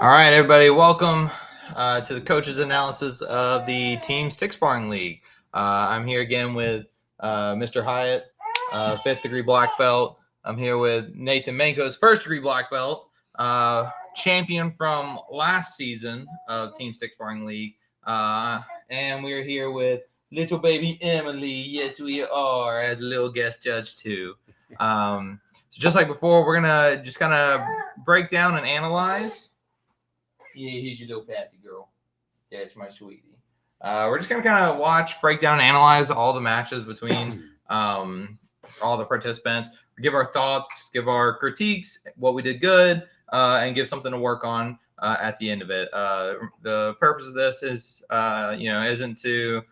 All right, everybody, welcome to the coach's analysis of the Team Stick Sparring League. I'm here again with Mr. Hyatt, 5th degree black belt. I'm here with Nathan Manko's 1st degree black belt, champion from last season of Team Stick Sparring League. And we're here with little baby Emily. Yes, we are, as a little guest judge, too. So just like before, we're going to just kind of break down and analyze. Yeah, here's your little passy girl. That's my sweetie. We're just gonna kind of watch, break down, analyze all the matches between all the participants, give our thoughts, give our critiques, what we did good, and give something to work on at the end of it. The purpose of this is, isn't to,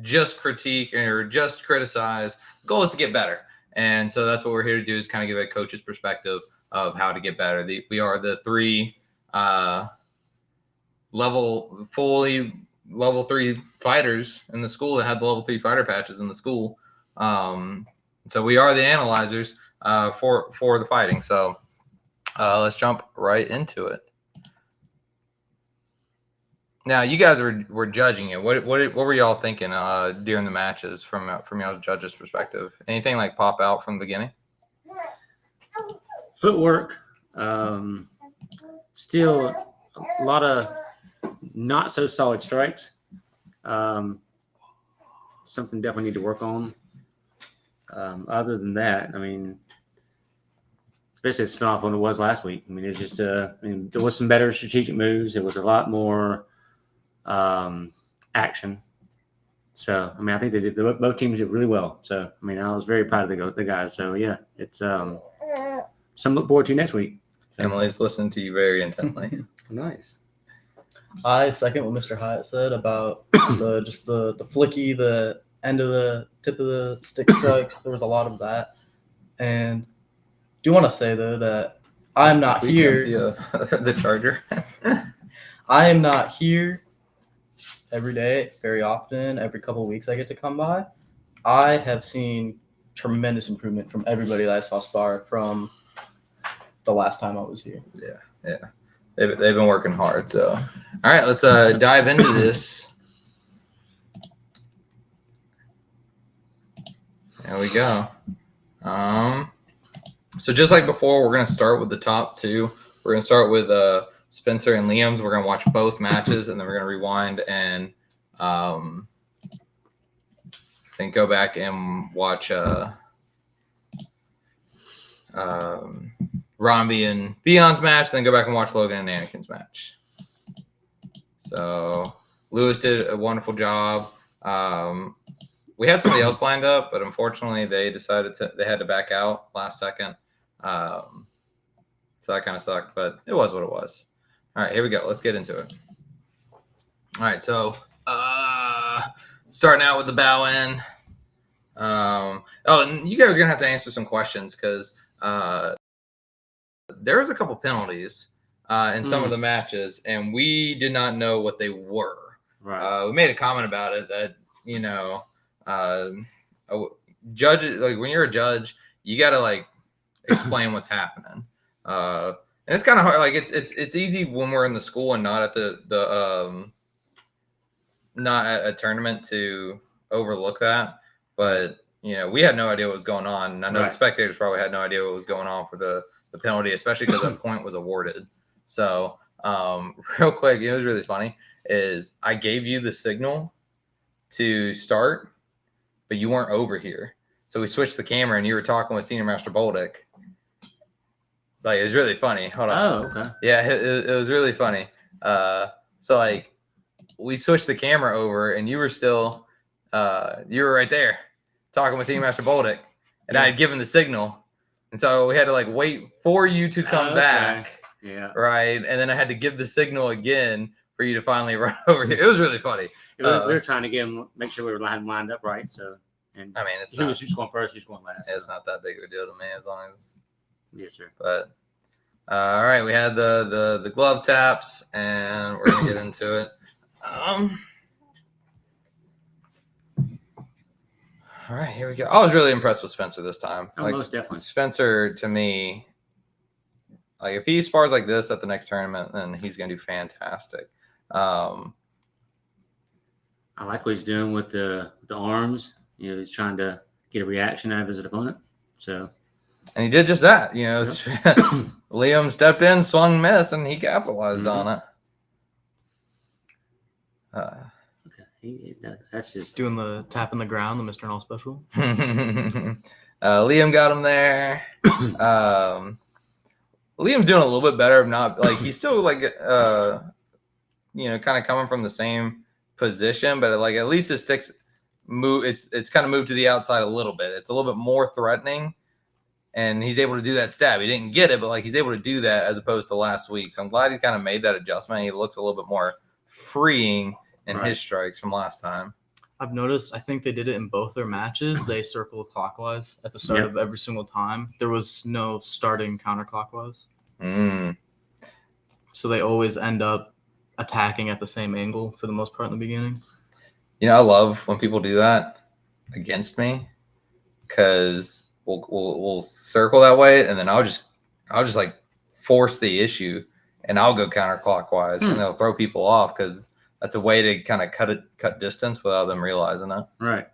just critique or just criticize. The goal is to get better, and so that's what we're here to do, is kind of give a coach's perspective of how to get better. We are the three level 3 fighters in the school that had the level 3 fighter patches in the school. So we are the analyzers for the fighting. So let's jump right into it. Now, you guys were judging it. What were y'all thinking during the matches from y'all's judges' perspective? Anything like pop out from the beginning? Footwork, still a lot of not so solid strikes. Something definitely need to work on. Other than that, I mean, it's basically a spin-off from what it was last week. I mean, it's just there was some better strategic moves. There was a lot more action. So, I mean, I think they did. Both teams did really well. So, I mean, I was very proud of the guys. So, yeah, it's some look forward to next week. So. Emily's listening to you very intently. Nice. I second what Mr. Hyatt said about the flicky, the end of the tip of the stick strikes. There was a lot of that. And do want to say, though, that I'm not here. The charger. I am not here every day, very often. Every couple of weeks I get to come by. I have seen tremendous improvement from everybody that I saw spar from the last time I was here. Yeah. They've been working hard. So, all right, let's dive into this. There we go. So just like before, we're gonna start with the top two. We're gonna start with Spencer and Liam's. We're gonna watch both matches, and then we're gonna rewind and then go back and watch Romby and Beyond's match, then go back and watch Logan and Anakin's match. So Lewis did a wonderful job. We had somebody else lined up, but unfortunately they had to back out last second. So that kind of sucked, but it was what it was. All right, here we go. Let's get into it. All right, so starting out with the bow in. And you guys are gonna have to answer some questions because there was a couple penalties in some of the matches, and we did not know what they were. Right. We made a comment about it that judges, like when you're a judge, you got to like explain what's happening. And it's kind of hard. Like it's easy when we're in the school and not at the not at a tournament to overlook that. But we had no idea what was going on. And I know the spectators probably had no idea what was going on for the penalty, especially because a point was awarded. So real quick, it was really funny is I gave you the signal to start, but you weren't over here. So we switched the camera and you were talking with Senior Master Boldick. Like, it was really funny. Hold on. Oh, okay. Yeah, it was really funny. So like we switched the camera over and you were still you were right there talking with Senior Master Boldick, and I had given the signal. And so we had to like wait for you to come back. Yeah. Right. And then I had to give the signal again for you to finally run over here. It was really funny. We were trying to make sure we were lined up right. So, and I mean, who's going first, who's going last. It's not that big of a deal to me as long as. Yes, sir. But all right, we had the glove taps, and we're gonna get into it. All right, here we go. I was really impressed with Spencer this time. Oh, most definitely. Spencer, to me, Like if he spars like this at the next tournament, then he's gonna do fantastic. I like what he's doing with the arms. You know, he's trying to get a reaction out of his opponent. So, and he did just that. You know, Yep. Liam stepped in, swung, missed, and he capitalized Mhm. on it. okay, that's just Doing the tap in the ground, the Mr. Null special. Liam got him there. Liam's doing a little bit better. Not like he's still like you know, kind of coming from the same position, but like at least his sticks move. It's kind of moved to the outside a little bit. It's a little bit more threatening, and he's able to do that stab. He didn't get it, but like he's able to do that as opposed to last week. So I'm glad he kind of made that adjustment. He looks a little bit more freeing in Right. his strikes from last time. I've noticed, I think they did it in both their matches. They circled clockwise at the start Yep. of every single time. There was no starting counterclockwise. Mm. So they always end up attacking at the same angle for the most part in the beginning. You know, I love when people do that against me because we'll circle that way, and then I'll just like force the issue, and I'll go counterclockwise, and it'll throw people off because that's a way to kind of cut distance without them realizing it. right.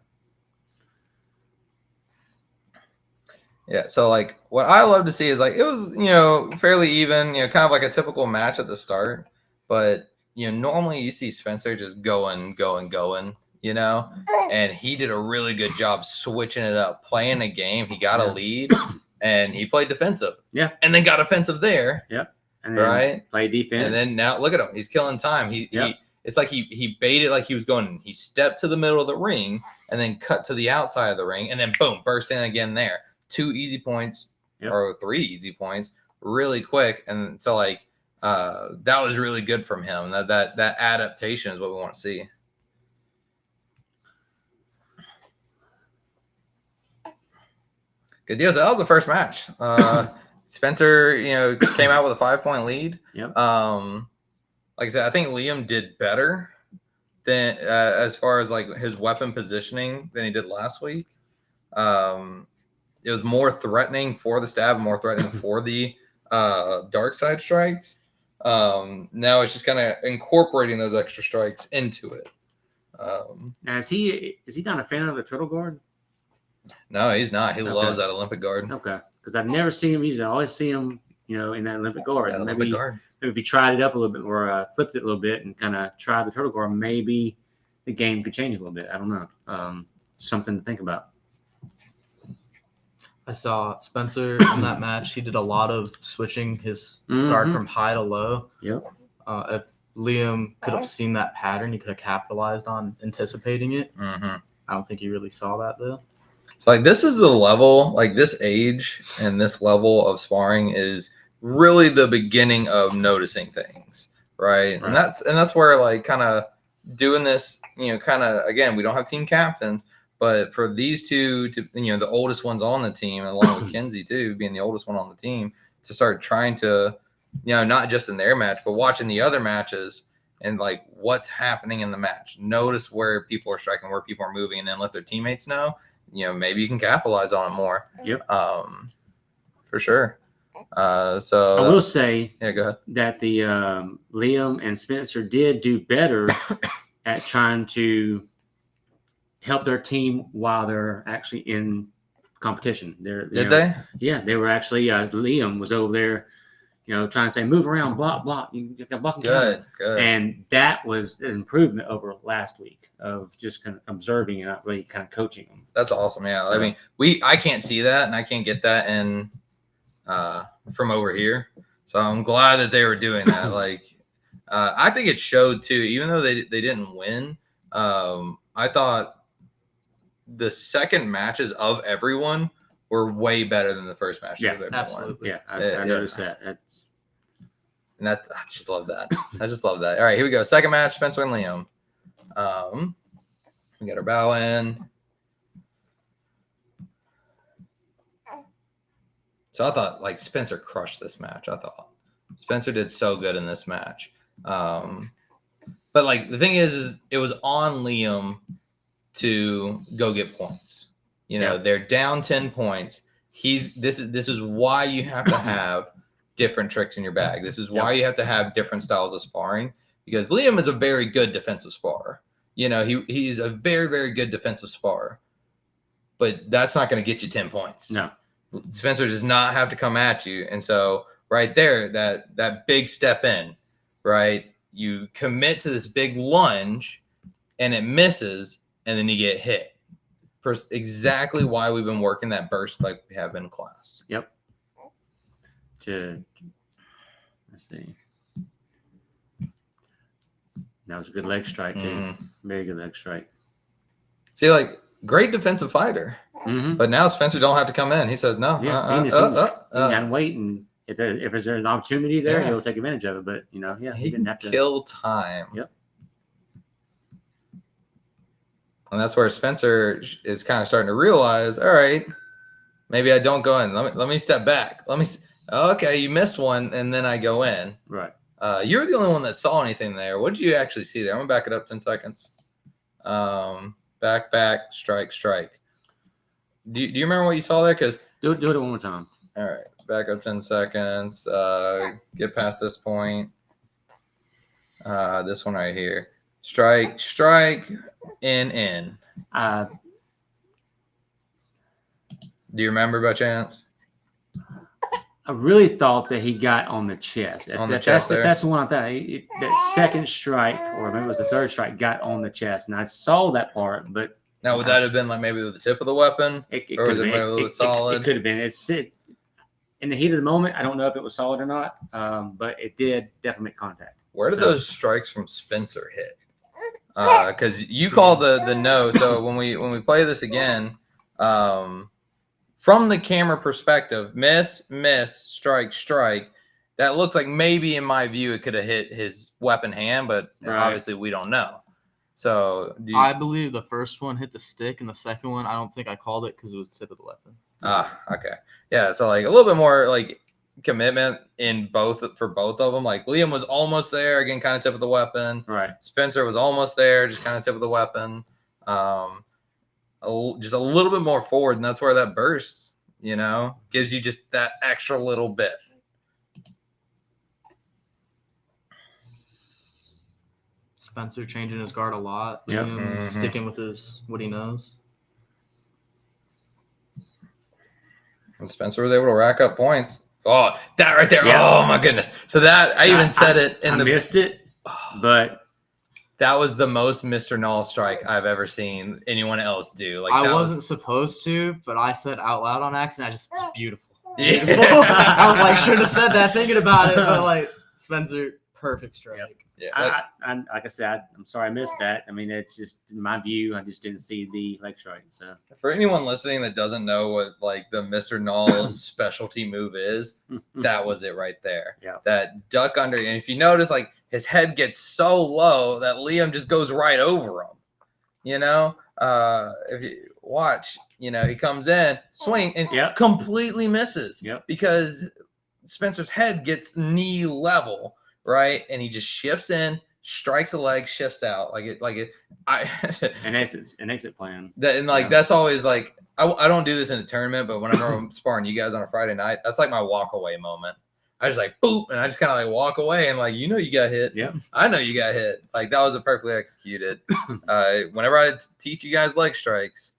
Yeah. So like what I love to see is like it was, you know, fairly even, you know, kind of like a typical match at the start, but you know, normally you see Spencer just going, you know, and he did a really good job switching it up, playing a game. He got a Yeah. lead and he played defensive. Yeah. And then got offensive there. And then Right. play defense. And then now look at him. He's killing time. Yep. It's like he baited like he was going, he stepped to the middle of the ring and then cut to the outside of the ring and then boom, burst in again there. 2 easy points Yep. or 3 easy points really quick. And so like that was really good from him. That adaptation is what we want to see. Good deal. So that was the first match. Spencer, you know, came out with a 5-point lead. Yep. Like I said, I think Liam did better than as far as like his weapon positioning than he did last week. It was more threatening for the stab, more threatening for the dark side strikes. Now it's just kind of incorporating those extra strikes into it. Now is he not a fan of the turtle guard? No, he's not. He Okay. loves that Olympic guard. Okay, because I've never seen him use it. I always see him, you know, in that Olympic guard. That maybe Olympic guard. if he tried it up a little bit or flipped it a little bit and kind of tried the turtle guard, maybe the game could change a little bit. I don't know. Something to think about. I saw Spencer in that match. He did a lot of switching his guard Mhm. from high to low. Yep. If Liam could have seen that pattern, he could have capitalized on anticipating it. Mm-hmm. I don't think he really saw that though. So like this is the level, like this age and this level of sparring is really the beginning of noticing things, right? And that's where like kind of doing this, you know, kind of again, we don't have team captains, but for these two to, you know, the oldest ones on the team, along with Kinsey too, being the oldest one on the team, to start trying to, you know, not just in their match, but watching the other matches and like what's happening in the match. Notice where people are striking, where people are moving, and then let their teammates know. You know, maybe you can capitalize on it more. Yep. For sure. So I will say yeah, go ahead. that the Liam and Spencer did do better at trying to help their team while they're actually in competition. Did they? Yeah, they were actually. Liam was over there, you know, trying to say, "Move around, block. You got block and counter." Good. And that was an improvement over last week of just kind of observing and not really kind of coaching them. That's awesome. Yeah. So- I mean, I can't see that and I can't get that in from over here. So I'm glad that they were doing that. Like I think it showed too, even though they didn't win. I thought the second matches of everyone were way better than the first matches Yeah, of everyone. Absolutely. Yeah, I Yeah. noticed that. That's And I just love that. I just love that. All right, here we go. Second match, Spencer and Liam. We got our bow in. So I thought like Spencer crushed this match. I thought Spencer did so good in this match. But like the thing is it was on Liam to go get points. You know, Yeah. they're down 10 points. This is why you have to have different tricks in your bag. This is why you have to have different styles of sparring, because Liam is a very good defensive sparer. He's a very, very good defensive sparer, but that's not going to get you 10 points. No. Spencer does not have to come at you. And so right there, that big step in, right? You commit to this big lunge and it misses, and then you get hit. Exactly why we've been working that burst like we have in class. Yep. Let's see. That was a good leg strike, too. Mm-hmm. Very good leg strike. See, like, great defensive fighter. Mm-hmm. But now Spencer don't have to come in. He says, no. Yeah, he can wait, and if there's an opportunity there, he'll take advantage of it. But, he didn't have to. Kill time. Yep. And that's where Spencer is kind of starting to realize, all right, maybe I don't go in. Let me step back. Okay, you missed one, and then I go in. Right. You're the only one that saw anything there. What did you actually see there? I'm going to back it up 10 seconds. Back, strike. Do you remember what you saw there? Because do it one more time. All right, back up 10 seconds. Get past this point. This one right here. Strike, in. Do you remember by chance? I really thought that he got on the chest. That's the one I thought. That second strike, or maybe it was the third strike, got on the chest, and I saw that part. But now, would that have been like maybe the tip of the weapon, or was it maybe a little solid? It could have been. In the heat of the moment, I don't know if it was solid or not, but it did definitely make contact. Where did those strikes from Spencer hit? Because you call the no. So when we play this again, from the camera perspective, miss, strike. That looks like maybe, in my view, it could have hit his weapon hand, but obviously we don't know. So I believe the first one hit the stick, and the second one, I don't think I called it because it was the tip of the weapon. Okay. Yeah, so like a little bit more like commitment for both of them. Like Liam was almost there, again, kind of tip of the weapon. Right. Spencer was almost there, just kind of tip of the weapon. Just a little bit more forward, and that's where that burst, gives you just that extra little bit. Spencer changing his guard a lot. Yep. Sticking with what he knows. And Spencer was able to rack up points. Oh, that right there. Yeah. Oh, my goodness. So that, I even said it in I missed it, but that was the most Mr. Null strike I've ever seen anyone else do. Like I wasn't supposed to, but I said out loud on accident. It's beautiful. Yeah. Beautiful. I was like, should have said that thinking about it, but like Spencer, perfect strike. Yep. Yeah. Like I said, I'm sorry I missed that. I mean, it's just in my view. I just didn't see the leg strike. So for anyone listening that doesn't know what like the Mr. Null's specialty move is, that was it right there. Yeah. That duck under, and if you notice, like his head gets so low that Liam just goes right over him. If you watch, he comes in, swing, and completely misses. Yep. Because Spencer's head gets knee level. Right, and he just shifts in, strikes a leg, shifts out an exit plan. That's always like I don't do this in a tournament, but whenever I'm sparring you guys on a Friday night, that's like my walk away moment. I just like boop, and I just kind of like walk away and like you got hit. Yeah, I know you got hit. Like that was a perfectly executed. Whenever I teach you guys leg strikes,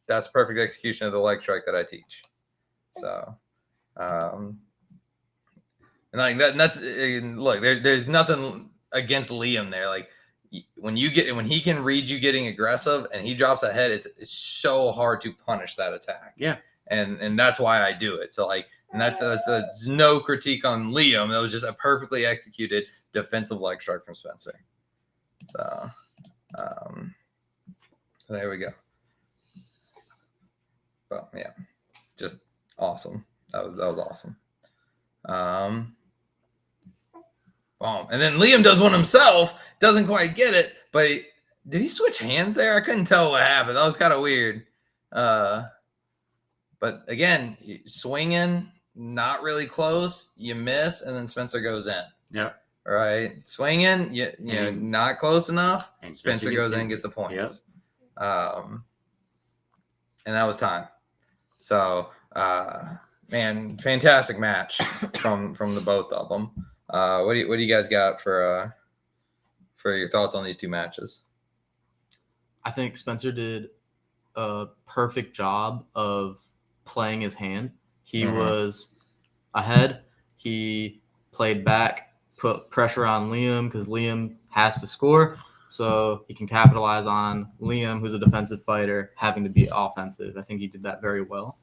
that's perfect execution of the leg strike that I teach. So. And like that, and that's look. There's nothing against Liam there. Like when he can read you getting aggressive and he drops a head, it's so hard to punish that attack. Yeah, and that's why I do it. So like, and that's no critique on Liam. That was just a perfectly executed defensive leg strike from Spencer. So, there we go. Well, yeah, just awesome. That was awesome. And then Liam does one himself, doesn't quite get it, but did he switch hands there? I couldn't tell what happened. That was kind of weird. But again, swinging, not really close, you miss, and then Spencer goes in. Yep. Right? Swinging, you know, not close enough, And Spencer goes in and gets the points. Yep. And that was time. So man, fantastic match from the both of them. What do you guys got for your thoughts on these two matches? I think Spencer did a perfect job of playing his hand. He was ahead. He played back, put pressure on Liam because Liam has to score. So he can capitalize on Liam, who's a defensive fighter, having to be offensive. I think he did that very well.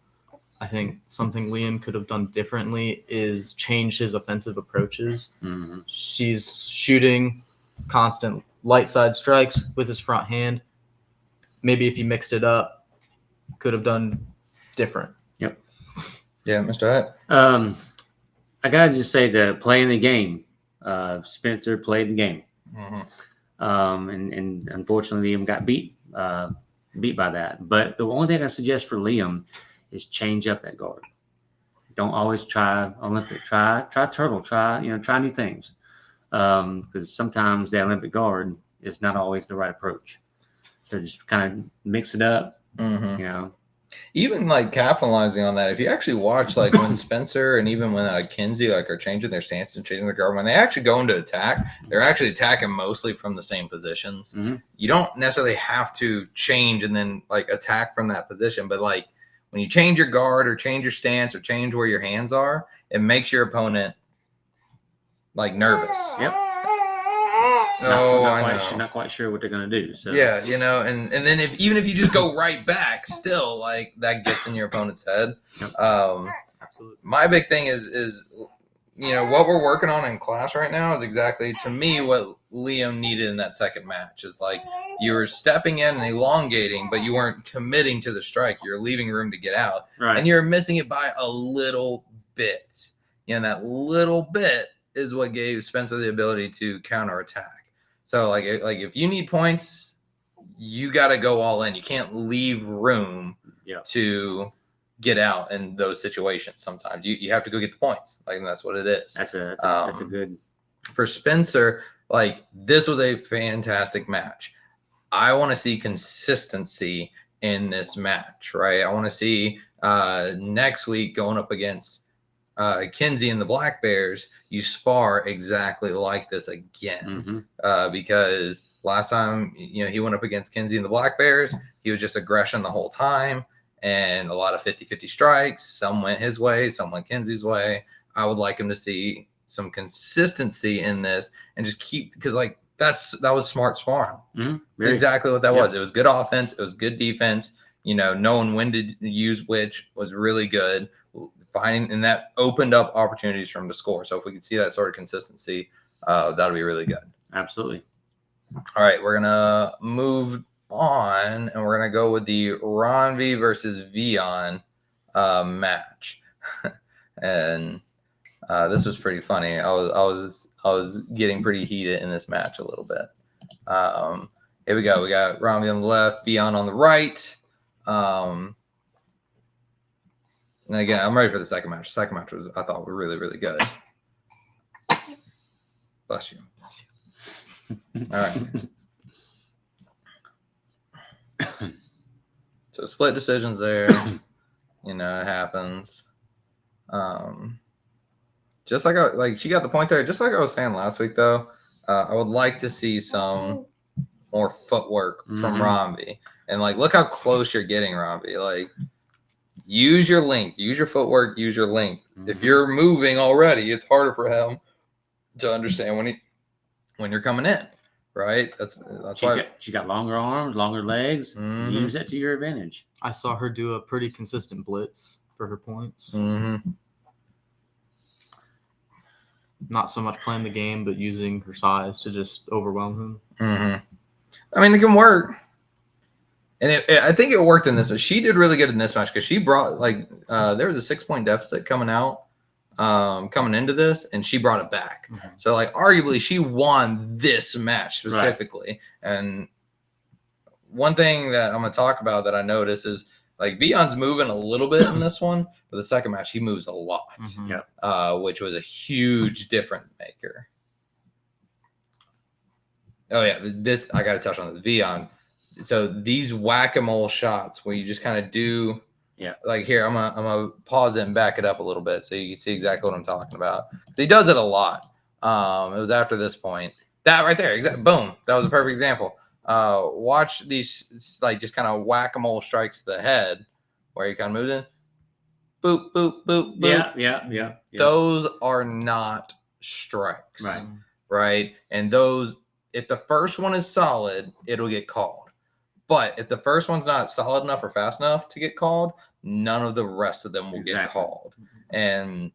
I think something Liam could have done differently is change his offensive approaches. Mm-hmm. She's shooting constant light side strikes with his front hand. Maybe if he mixed it up, could have done different. Yep. Yeah, Mr. Hyatt. I gotta just say that playing the game, Spencer played the game, and unfortunately Liam got beat by that. But the only thing I suggest for Liam is change up that guard. Don't always try Olympic. Try turtle. Try new things, because sometimes the Olympic guard is not always the right approach. So just kind of mix it up, Even like capitalizing on that, if you actually watch like when Spencer and even when Kinsey like are changing their stance and changing their guard, when they actually go into attack, they're actually attacking mostly from the same positions. You don't necessarily have to change and then like attack from that position, but like when you change your guard or change your stance or change where your hands are, it makes your opponent like nervous. Yep. Not quite sure what they're gonna do. So yeah, and then even if you just go right back, still like that gets in your opponent's head. Yep. Absolutely. My big thing is what we're working on in class right now is exactly to me what Liam needed in that second match. Is like you were stepping in and elongating, but you weren't committing to the strike. You're leaving room to get out, right. And you're missing it by a little bit. And that little bit is what gave Spencer the ability to counterattack. So like if you need points, you got to go all in. You can't leave room to get out in those situations. Sometimes you have to go get the points. Like, and that's what it is. That's a good for Spencer. Like, this was a fantastic match. I want to see consistency in this match, right? I want to see next week going up against Kinsey and the Black Bears, you spar exactly like this again. Because last time, he went up against Kinsey and the Black Bears, he was just aggression the whole time and a lot of 50-50 strikes. Some went his way, some went Kinsey's way. I would like him to see some consistency in this and just keep, because like that was smart sparring. That's exactly what that was. It was good offense. It was good defense. Knowing when to use which was really good. Finding, and that opened up opportunities for him to score. So if we could see that sort of consistency, that'll be really good. Absolutely. All right, we're gonna move on, and we're gonna go with the Ronvi versus Vion match, and this was pretty funny. I was getting pretty heated in this match a little bit. Here we go. We got Ronvi on the left, Vion on the right. And again, I'm ready for the second match. The second match I thought was really, really good. Bless you. Bless you. All right. So split decisions there. It happens. Just like she got the point there. Just like I was saying last week, though, I would like to see some more footwork from Ronvi. And like, look how close you're getting, Ronvi. Like, use your length, use your footwork, use your length. If you're moving already, it's harder for him to understand when you're coming in, right? That's why she got longer arms, longer legs. Use that to your advantage. I saw her do a pretty consistent blitz for her points. Not so much playing the game, but using her size to just overwhelm him. I mean, it can work. And I think it worked in this one. She did really good in this match because she brought there was a 6-point deficit coming into this, and she brought it back. So like arguably she won this match specifically. Right. And one thing that I'm gonna talk about that I noticed is like Vion's moving a little bit in this one, but the second match he moves a lot, which was a huge difference maker. Oh yeah, this I got to touch on this Vion. So these whack-a-mole shots where you just kind of do Yeah. Like here, I'm gonna pause it and back it up a little bit so you can see exactly what I'm talking about. He does it a lot. It was after this point. That right there, boom. That was a perfect example. Watch these like just kind of whack-a-mole strikes to the head where he kind of moves in. Boop, boop, boop, boop. Yeah. Those are not strikes. Right. Right. And those, if the first one is solid, it'll get called. But if the first one's not solid enough or fast enough to get called, none of the rest of them will get called. And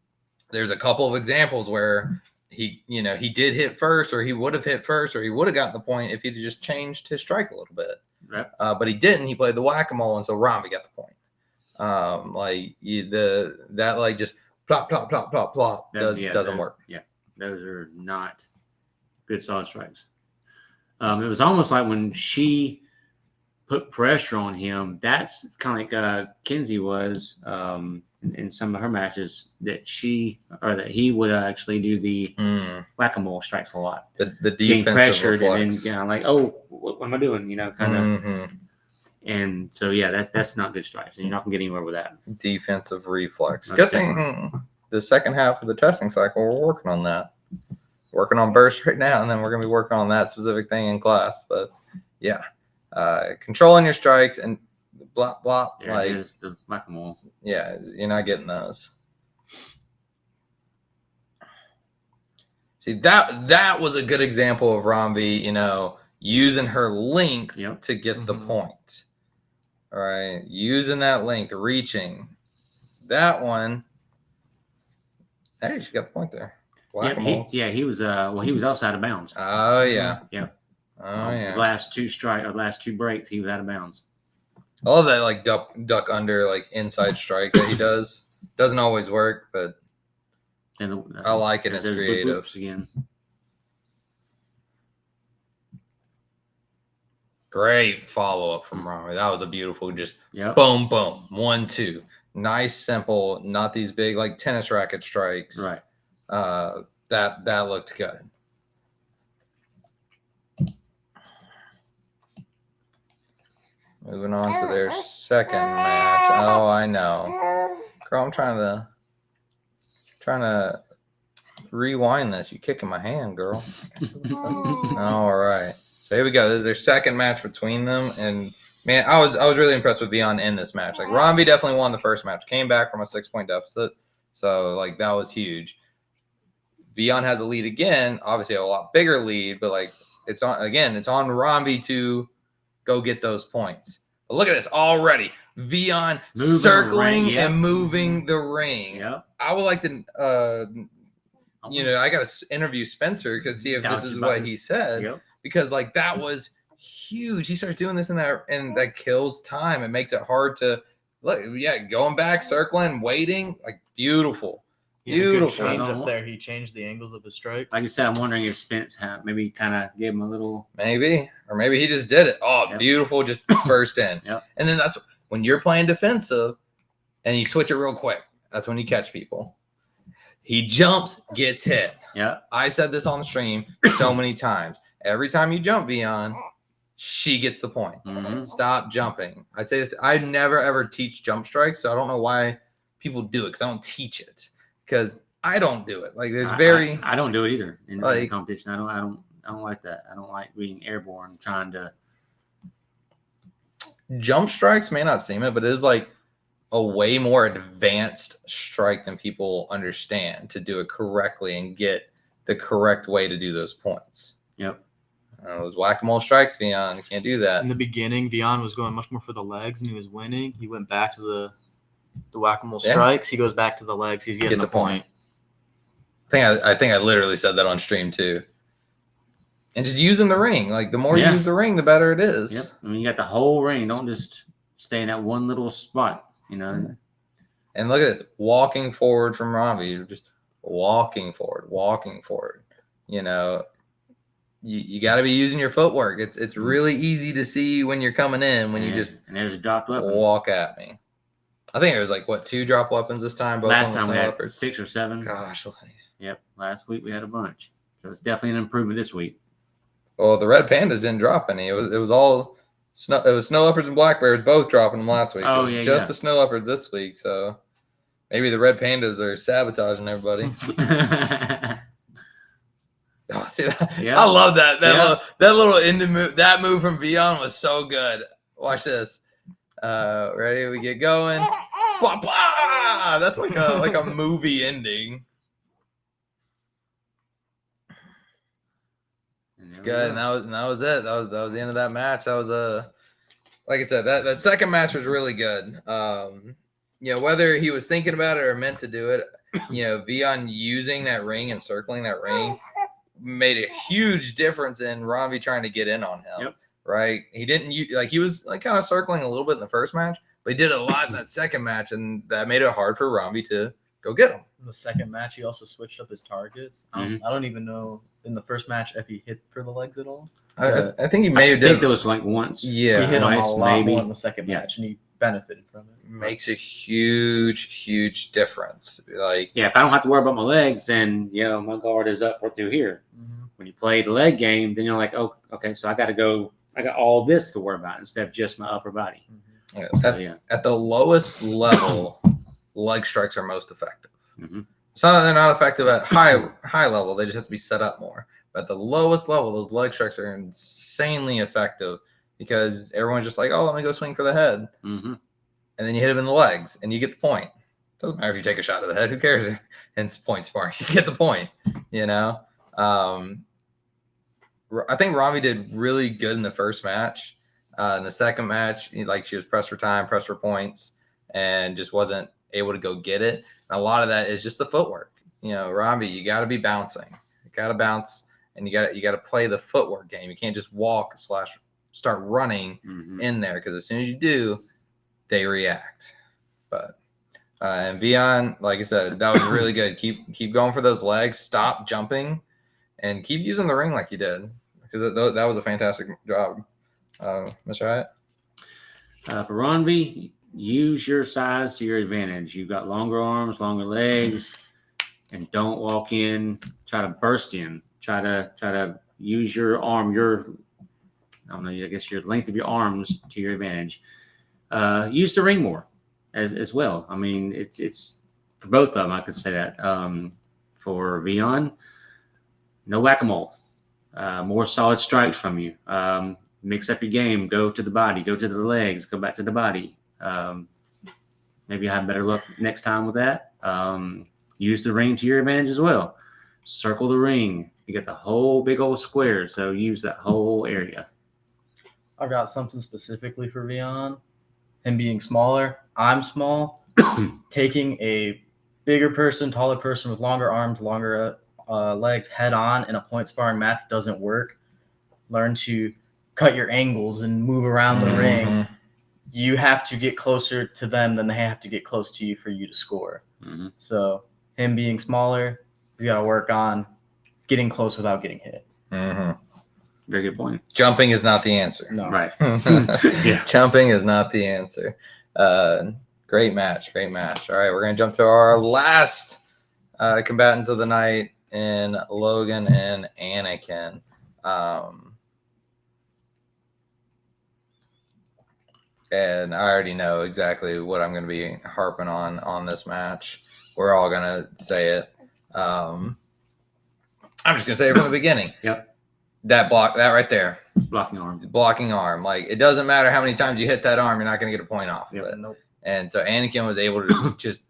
there's a couple of examples where he did hit first, or he would have hit first, or he would have gotten the point if he'd just changed his strike a little bit. Right. But he didn't. He played the whack-a-mole, and so Romby got the point. Just plop, plop, plop, plop, plop doesn't work. Yeah, those are not good solid strikes. It was almost like when she put pressure on him. That's kind of like Kinsey was in some of her matches, that he would actually do the whack-a-mole strikes a lot. The defensive getting pressured reflex. and then like, oh, what am I doing? Kind of. Mm-hmm. And so that's not good strikes, and you're not gonna get anywhere with that. Defensive reflex. That's Good thing the second half of the testing cycle, we're working on that. Working on burst right now, and then we're gonna be working on that specific thing in class. But yeah, controlling your strikes and blop blop. There it is, the whack-a-mole. Yeah, you're not getting those. See, that was a good example of Romby, using her length to get the point. All right, using that length, reaching. That one, hey, she got the point there. He was outside of bounds. Oh yeah. Yeah. Oh yeah. Last two breaks, he was out of bounds. I love that like duck under like inside strike that he does. Doesn't always work, but I like it. It's creative. Again. Great follow up from Romby. That was a beautiful, just boom, boom, 1-2. Nice, simple, not these big like tennis racket strikes. Right. That looked good. Moving on to their second match. Oh, I know. Girl, I'm trying to rewind this. You kicking my hand, girl. All right. So here we go. This is their second match between them. And man, I was really impressed with Vion in this match. Like Romby definitely won the first match. Came back from a 6-point deficit. So like that was huge. Vion has a lead again, obviously a lot bigger lead, but like it's on Romby to go get those points. But look at this already. Vion circling and moving the ring. Yep. I would like to I got to interview Spencer to see if this is what he said. Yep. Because like that was huge. He starts doing this and that kills time. It makes it hard to look. Yeah, going back, circling, waiting, like beautiful. Beautiful. Change up there. He changed the angles of his strikes. Like I said, I'm wondering if Spence maybe kind of gave him a little. Maybe. Or maybe he just did it. Oh, yep. Beautiful. Just burst in. Yep. And then that's when you're playing defensive and you switch it real quick. That's when you catch people. He jumps, gets hit. Yeah. I said this on the stream so many times. Every time you jump, Vion, she gets the point. Mm-hmm. Stop jumping. I'd say this. I never ever teach jump strikes, so I don't know why people do it because I don't teach it. Because I don't do it. Like there's I don't do it either in competition. I don't like that. I don't like being airborne trying to. Jump strikes may not seem it, but it is like a way more advanced strike than people understand to do it correctly and get the correct way to do those points. Yep. Those whack-a-mole strikes, Vion, you can't do that. In the beginning, Vion was going much more for the legs and he was winning. He went back to the whack-a-mole strikes. He goes back to the legs. He's getting the point. I think I literally said that on stream too. And just using the ring. Like the more you use the ring, the better it is. Yep. I mean, you got the whole ring. Don't just stay in that one little spot, And look at this. Walking forward from Romby. You're just walking forward. You got to be using your footwork. It's really easy to see when you're coming in when you just and there's a dropped weapon. Walk at me. I think it was like 2 drop weapons this time. Both last time we had 6 or 7. Gosh. Yep. Last week we had a bunch, so it's definitely an improvement this week. Well, the red pandas didn't drop any. It was all it was snow leopards and black bears both dropping them last week. Oh, It was yeah, just yeah. the snow leopards this week. So maybe the red pandas are sabotaging everybody. Oh, see that? Yeah. I love that. Yeah. That little into move. That move from Beyond was so good. Watch this. Ready? We get going. Blah, blah! That's like a movie ending. Good. And that was it. That was the end of that match. That was like I said, that second match was really good. Whether he was thinking about it or meant to do it, Beyond using that ring and circling that ring made a huge difference in Robbie trying to get in on him. Yep. Right? He didn't he was like kind of circling a little bit in the first match, but he did a lot in that second match, and that made it hard for Robbie to go get him. In the second match, he also switched up his targets. I don't even know in the first match if he hit for the legs at all. I think he may have I think did. there was like once. Yeah, He hit him a twice, lot maybe. more in the second match, and he benefited from it. Makes a huge difference. Like, Yeah, if I don't have to worry about my legs, then my guard is up right through here. Mm-hmm. When you play the leg game, then you're like, oh, okay, so I got all this to worry about instead of just my upper body. at the lowest level, leg strikes are most effective. Mm-hmm. It's not that they're not effective at high level; they just have to be set up more. But at the lowest level, those leg strikes are insanely effective because everyone's just like, "Oh, let me go swing for the head," Mm-hmm. and then you hit him in the legs, and you get the point. Doesn't matter if you take a shot to the head; who cares? And it's point sparring. You get the point. I think Rami did really good in the first match. In the second match, she was pressed for time, pressed for points, and just wasn't able to go get it. And a lot of that is just the footwork. Rami, you got to be bouncing. You got to bounce, and you got to play the footwork game. You can't just walk / start running in there, because as soon as you do, they react. But and Vion, like I said, that was really good. Keep going for those legs. Stop jumping. And keep using the ring like you did, because that was a fantastic job, Mr. Hyatt. For Ronby, use your size to your advantage. You've got longer arms, longer legs, and don't walk in, try to burst in. Try to use your arm, I guess your length of your arms to your advantage. Use the ring more as well. I mean, it's for both of them, I could say that. For Vion, no whack-a-mole. More solid strikes from you. Mix up your game. Go to the body. Go to the legs. Go back to the body. Maybe you'll have better luck next time with that. Use the ring to your advantage as well. Circle the ring. You get the whole big old square, so use that whole area. I've got something specifically for Vion. Him being smaller. I'm small. Taking a bigger person, taller person with longer arms, longer legs head on in a point sparring match doesn't work. Learn to cut your angles and move around the ring. You have to get closer to them than they have to get close to you for you to score. Mm-hmm. So him being smaller, he's got to work on getting close without getting hit. Mm-hmm. Very good point. Jumping is not the answer. No. Right. Yeah. Jumping is not the answer. Great match. All right, we're going to jump to our last combatants of the night in Logan and Anakin. And I already know exactly what I'm going to be harping on this match. We're all going to say it. I'm just going to say it from the beginning. Yep. That right there. Blocking arm. Like, it doesn't matter how many times you hit that arm, you're not going to get a point off of it. Nope. And so Anakin was able to just,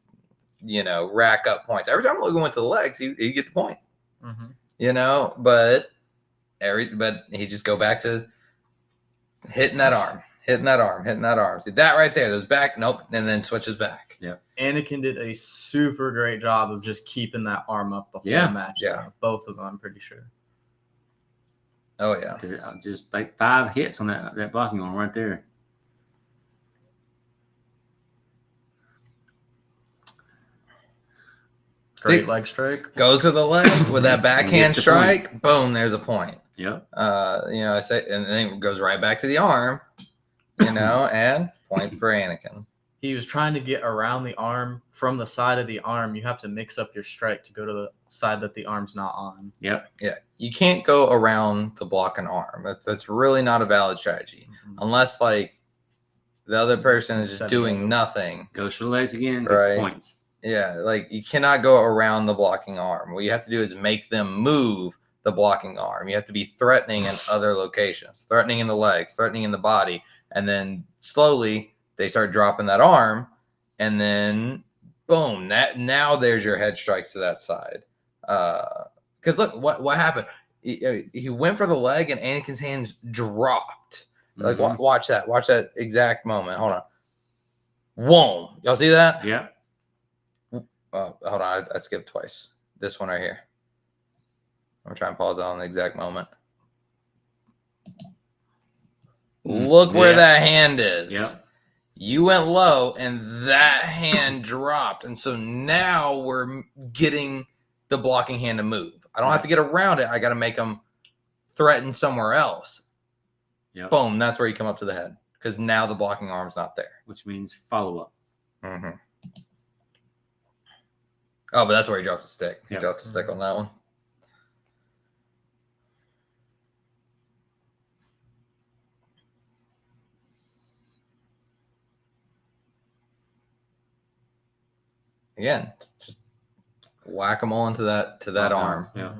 rack up points. Every time Logan went to the legs, he'd get the point. Mm-hmm. But he just go back to hitting that arm. See that right there, those back, nope, and then switches back. Yeah. Anakin did a super great job of just keeping that arm up the whole match. Yeah. Both of them, I'm pretty sure. Oh, yeah. Just like 5 hits on that blocking arm right there. Great leg strike. Goes with the leg with that backhand strike. Boom, there's a point. Yep. I say, and then it goes right back to the arm, and point for Anakin. He was trying to get around the arm from the side of the arm. You have to mix up your strike to go to the side that the arm's not on. Yep. Yeah, you can't go around the blocking arm. That's really not a valid strategy unless like the other person is just Set it doing up. nothing. Goes for the legs again. Gets Right. the points. Yeah, like you cannot go around the blocking arm. What you have to do is make them move the blocking arm. You have to be threatening in other locations, threatening in the legs, threatening in the body, and then slowly they start dropping that arm, and then boom, that now there's your head strikes to that side. Because look, what happened? He went for the leg, and Anakin's hands dropped. Like Mhm. watch that exact moment. Hold on. Whoa, y'all see that? Yep. Hold on, I skipped twice. This one right here. I'm gonna try and pause it on the exact moment. Look where Yep. that hand is. Yep. You went low, and that hand dropped, and so now we're getting the blocking hand to move. I don't have to get around it. I got to make them threaten somewhere else. Yep. Boom, that's where you come up to the head because now the blocking arm's not there. Which means follow up. Mm-hmm. Oh, but that's where he drops the stick. He Yep. dropped the stick on that one. Again, just whack them all into that arm. Yeah.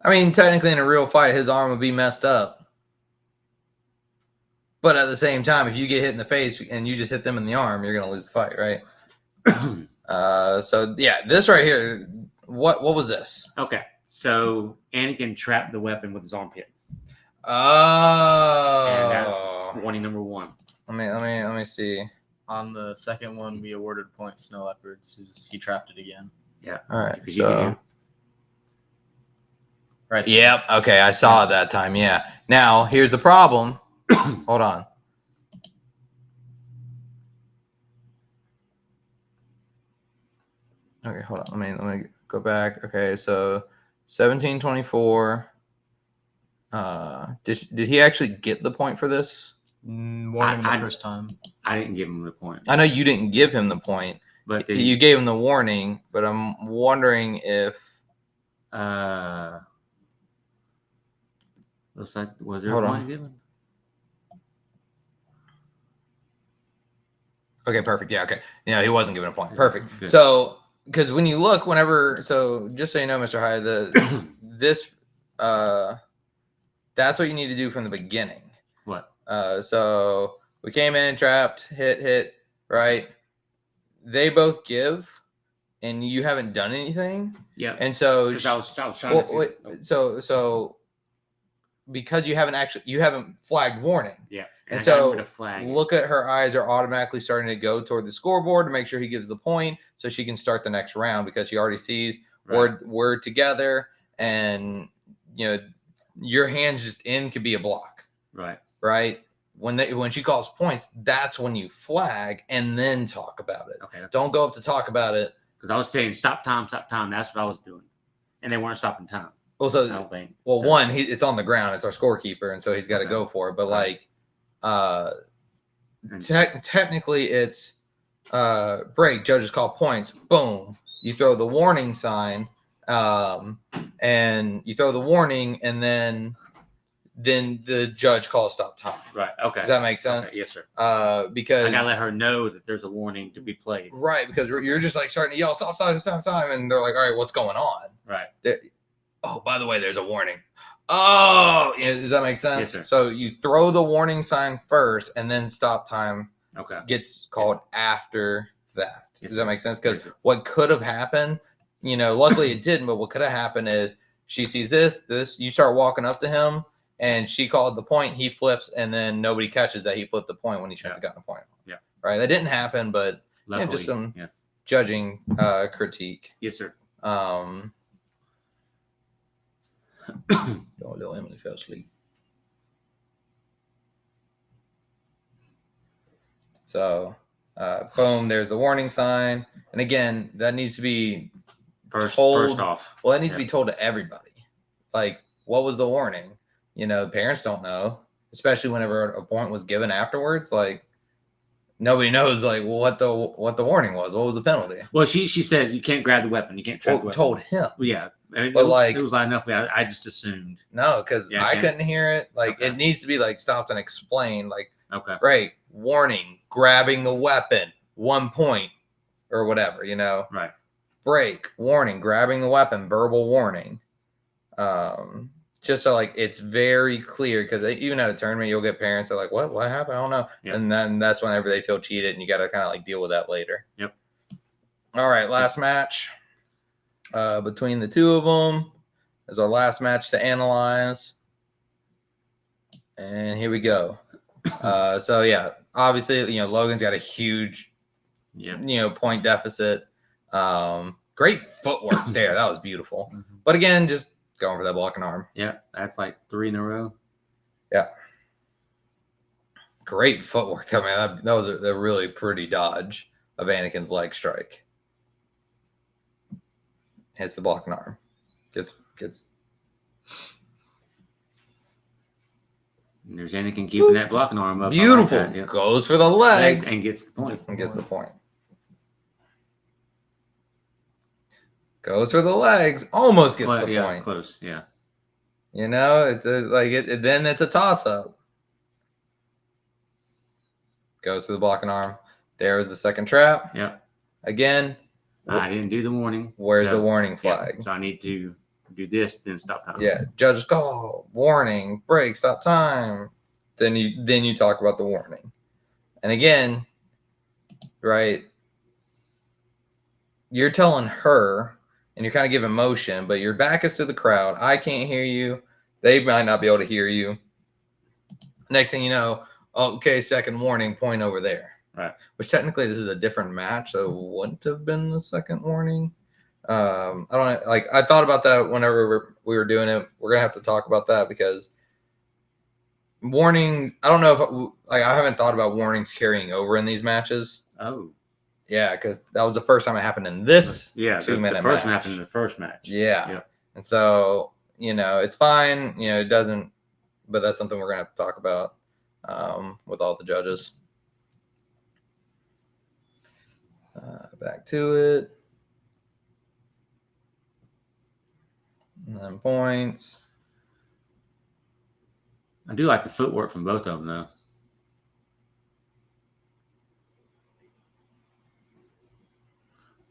I mean, technically, in a real fight, his arm would be messed up. But at the same time, if you get hit in the face and you just hit them in the arm, you're gonna lose the fight, right? So yeah, this right here. What was this? Okay. So Anakin trapped the weapon with his armpit. Oh, And that's warning number one. Let me see. On the second one, we awarded points. Snow Leopards. He trapped it again. Yeah. All right. Because you can So do- Right. yep. Okay, I saw it that time. Yeah. Now here's the problem. Hold on. Okay, hold on. Let me go back. Okay, so 1724. Did he actually get the point for this? Warning the first time. I didn't give him the point. I know you didn't give him the point. But You gave him the warning, but I'm wondering if looks like was there Hold a on. point given? okay, perfect. Yeah, okay. Yeah, he wasn't given a point. Yeah, Perfect. good. So because when you look, so just so you know, Mr. Hyde, this that's what you need to do from the beginning. What? So we came in, trapped, hit, right? They both give, and you haven't done anything. Yeah. And so, Because I was trying to. wait, so because you haven't flagged warning. Yeah. And I got him so with a flag. look at her eyes are automatically starting to go toward the scoreboard to make sure he gives the point so she can start the next round because she already sees Right. we're together and your hands just in could be a block. Right. When she calls points, that's when you flag and then talk about it. Okay. Don't go up to talk about it. Because I was saying stop time. That's what I was doing, and they weren't stopping time. Well, I don't think. well, So- one, it's on the ground. It's our scorekeeper, and so he's got to Okay. go for it. But Right. like, technically, it's break. Judges call points. Boom. You throw the warning sign, and you throw the warning, and then the judge calls stop time. Right. Okay. Does that make sense? Okay, yes, sir. Because I gotta let her know that there's a warning to be played. right, because you're just like starting to yell stop, and they're like, all right, what's going on? Right. Oh, by the way, there's a warning. Oh, yeah, does that make sense? Yes, sir. So you throw the warning sign first, and then stop time Okay. gets called after that. Yes, Does that sir. make sense? Because Yes, sir. what could have happened, luckily it didn't, but what could have happened is she sees this, you start walking up to him, and she called the point, he flips, and then nobody catches that he flipped the point when he shouldn't have gotten a point. Yeah. Right? That didn't happen, but Luckily, just some yeah. judging critique. Yes, sir. Little Emily fell asleep. So, boom, there's the warning sign. And again, that needs to be First told. off. Well, that needs to be told to everybody. Like, what was the warning? Parents don't know, especially whenever a point was given afterwards. Like, nobody knows like what the warning was. What was the penalty? Well, she says you can't grab the weapon. You can't track the weapon. Told him. Well, yeah. And But, it was loud enough. I just assumed. No, because Yeah, I couldn't hear it. Like Okay. it needs to be like stopped and explained. Like, Okay. break, warning, grabbing the weapon, 1 point, or whatever. You know, Right. break, warning, grabbing the weapon, verbal warning. Just so like it's very clear, because even at a tournament, you'll get parents that are like, what happened? I don't know. Yep. And then that's whenever they feel cheated, and you got to kind of like deal with that later. Yep. All right, last match between the two of them is our last match to analyze. And here we go. So yeah, obviously, Logan's got a huge, point deficit. Great footwork there. That was beautiful. Mm-hmm. But again, just going for that blocking arm. Yeah, that's like 3 in a row. Yeah. Great footwork. I mean, that was a really pretty dodge of Anakin's leg strike. Hits the blocking arm. Gets. And there's Anakin keeping that blocking arm up. Beautiful. Like that, yep. Goes for the legs. And gets the point. And gets the point. Goes for the legs. Almost gets the point. Close. Yeah. It's then it's a toss up. Goes to the blocking arm. There is the second trap. Yeah. Again. I didn't do the warning. Where's the warning flag? So I need to do this, then stop time. Yeah. Judge call. Warning. Break. Stop time. Then you talk about the warning. And again, right, you're telling her, and you're kind of giving motion, but your back is to the crowd. I can't hear you. They might not be able to hear you. Next thing you know, okay, second warning, point over there. Right. Which technically this is a different match, so it wouldn't have been the second warning. I thought about that whenever we were doing it. We're gonna have to talk about that, because warnings, I don't know if I haven't thought about warnings carrying over in these matches. Oh. Yeah, because that was the first time it happened in this 2 minute the first match. one happened in the first match. Yeah. Yep. And so, it's fine. It doesn't, but that's something we're going to have to talk about with all the judges. Back to it. 9 points. I do like the footwork from both of them, though.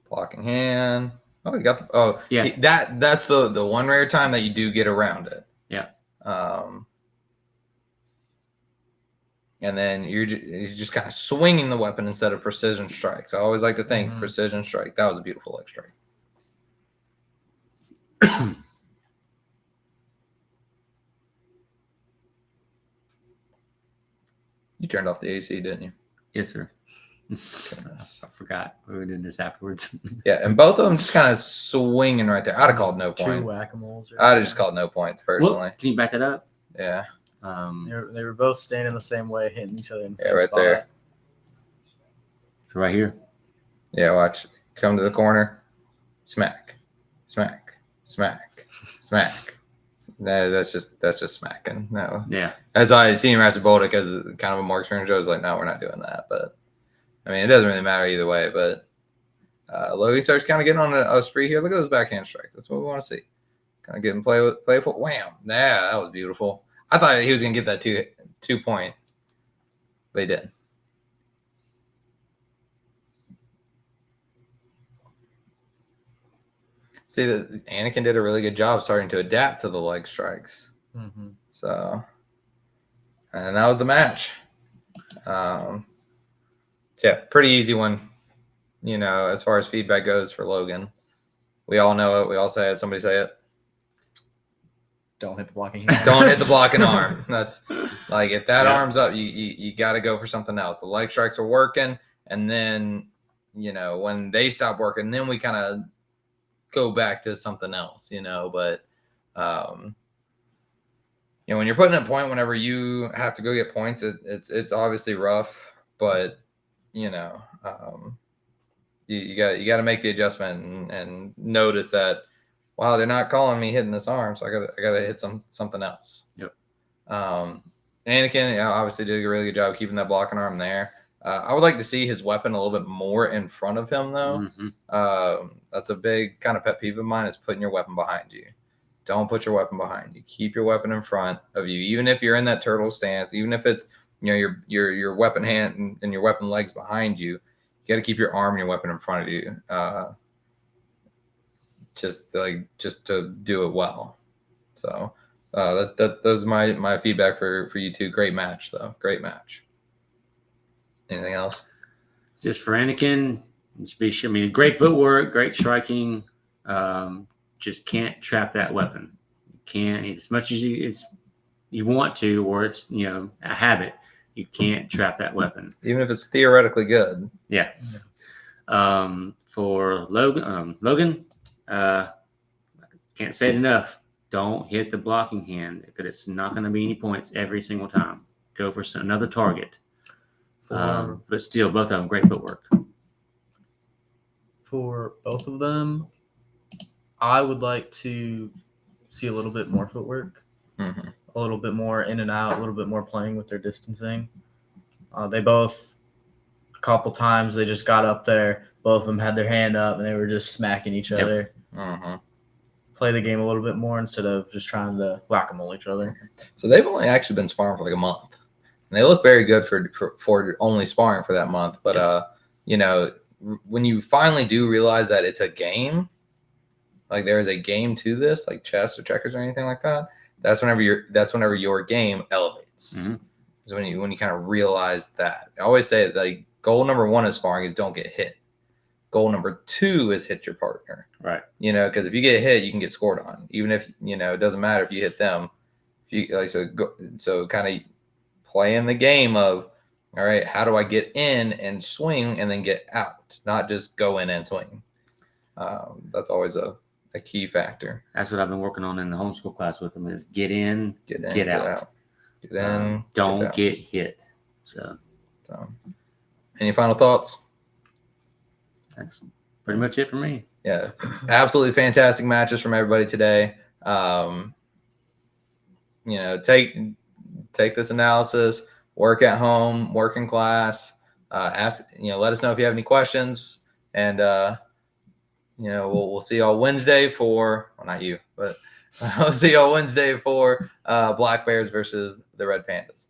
Blocking hand. Oh, you got the. Yeah. That's the one rare time that you do get around it. Yeah. And then he's just kind of swinging the weapon instead of precision strikes. I always like to think precision strike. That was a beautiful leg strike. You turned off the AC, didn't you? Yes, sir. I forgot. We were doing this afterwards. Yeah, and both of them just kind of swinging right there. I'd have called no point. Two whack-a-moles. I'd have just called no points personally. Well, can you back that up? Yeah. They were both standing the same way, hitting each other in the same right spot. there. So right here. Yeah, watch. Come to the corner. Smack. Smack. Smack. Smack. No, that's just smacking. No. Yeah. That's why I seen Master Boldick as kind of a more experienced judge. Like, no, we're not doing that. But I mean, it doesn't really matter either way. But Logan starts kind of getting on a spree here. Look at those backhand strikes. That's what we want to see. Kind of getting playful. Wham! Yeah, that was beautiful. I thought he was gonna get that two point, but he didn't. See, Anakin did a really good job starting to adapt to the leg strikes. Mm-hmm. So, and that was the match. Yeah, pretty easy one. As far as feedback goes for Logan, we all know it. We all say it. Somebody say it. Don't hit the blocking hand. Don't hit the blocking arm. That's like, if that arm's up, you got to go for something else. The leg strikes are working, and then when they stop working, then we kind of go back to something else. But when you're putting a point, whenever you have to go get points, it's obviously rough, but you got to make the adjustment and notice that, wow, they're not calling me hitting this arm, so I gotta hit something else. Yep. Anakin, obviously did a really good job keeping that blocking arm there. I would like to see his weapon a little bit more in front of him, though. That's a big kind of pet peeve of mine, is putting your weapon behind you. Don't put your weapon behind you. Keep your weapon in front of you, even if you're in that turtle stance, even if it's your weapon hand and your weapon legs behind you. You got to keep your arm and your weapon in front of you, just to do it well. So that was my feedback for you two. Great match, though. Great match. Anything else? Just for Anakin, just be sure. I mean, great footwork, great striking. Just can't trap that weapon. You can't, as much as you want to, or it's a habit. You can't trap that weapon, even if it's theoretically good. Yeah. For Logan, can't say it enough. Don't hit the blocking hand, because it's not going to be any points every single time. Go for another target. But still, both of them great footwork. For both of them, I would like to see a little bit more footwork, a little bit more in and out, a little bit more playing with their distancing. They both, a couple times, they just got up there. Both of them had their hand up, and they were just smacking each other. Play the game a little bit more instead of just trying to whack-a-mole each other. So they've only actually been sparring for like a month. And they look very good for only sparring for that month. But, when you finally do realize that it's a game, like there is a game to this, like chess or checkers or anything like that, that's whenever your game elevates. Is when you kind of realize that. I always say, like, goal number 1 of sparring is don't get hit. Goal number 2 is hit your partner. Right. Because if you get hit, you can get scored on. Even if, it doesn't matter if you hit them. If you so kind of playing the game of, all right, how do I get in and swing and then get out, not just go in and swing. That's always a key factor. That's what I've been working on in the homeschool class with them, is get in, get out. Get in, don't get hit. So, any final thoughts? That's pretty much it for me. Yeah, absolutely fantastic matches from everybody today. Take this analysis, work at home, work in class, ask, let us know if you have any questions, and we'll see y'all Wednesday for, well, not you, but I'll see y'all Wednesday for Black Bears versus the Red Pandas.